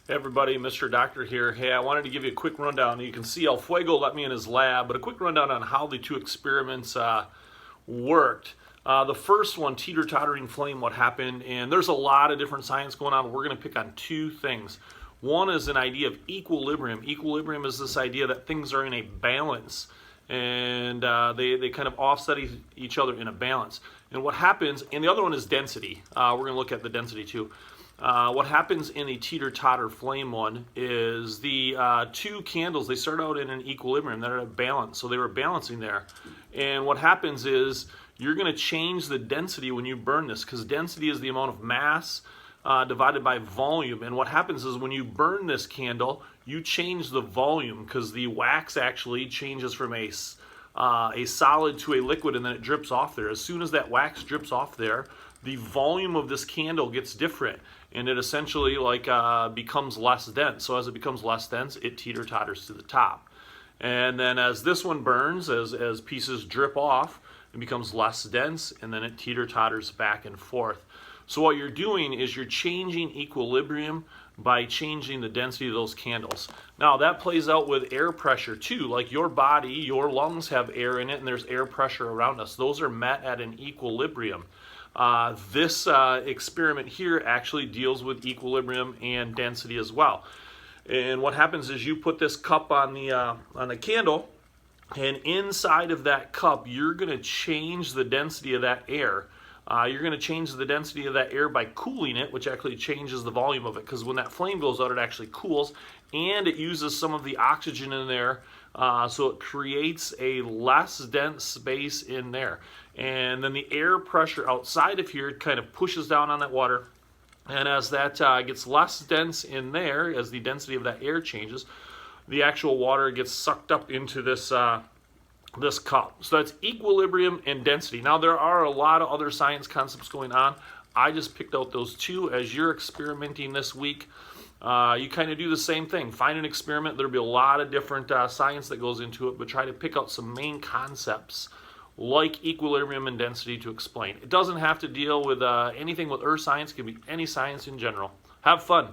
Hey everybody, Mr. Doctor here. Hey, I wanted to give you a quick rundown. You can see El Fuego let me in his lab, but a quick rundown on how the two experiments worked. The first one, teeter-tottering flame, what happened, and there's a lot of different science going on. We're going to pick on two things. One is an idea of equilibrium. Equilibrium is this idea that things are in a balance, and they kind of offset each other in a balance. And what happens, and the other one is density. We're going to look at the density too. What happens in the teeter-totter flame one is the two candles, they start out in an equilibrium, they're at a balance, so they were balancing there. And what happens is you're going to change the density when you burn this, because density is the amount of mass divided by volume. And what happens is when you burn this candle, you change the volume, because the wax actually changes from a solid to a liquid, and then it drips off there. As soon as that wax drips off there, the volume of this candle gets different, and it essentially becomes less dense. So as it becomes less dense, it teeter-totters to the top. And then as this one burns, as pieces drip off, it becomes less dense, and then it teeter-totters back and forth. So what you're doing is you're changing equilibrium by changing the density of those candles. Now that plays out with air pressure too. Like your body, your lungs have air in it, and there's air pressure around us. Those are met at an equilibrium. This experiment here actually deals with equilibrium and density as well. And what happens is you put this cup on the candle, and inside of that cup you're going to change the density of that air. You're going to change the density of that air by cooling it, which actually changes the volume of it, because when that flame goes out, it actually cools, and it uses some of the oxygen in there, so it creates a less dense space in there. And then the air pressure outside of here kind of pushes down on that water, and as that gets less dense in there, as the density of that air changes, the actual water gets sucked up into this this cup. So that's equilibrium and density. Now there are a lot of other science concepts going on. I just picked out those two. As you're experimenting this week, you kind of do the same thing. Find an experiment. There'll be a lot of different science that goes into it, but try to pick out some main concepts like equilibrium and density to explain. It doesn't have to deal with anything with earth science. It can be any science in general. Have fun.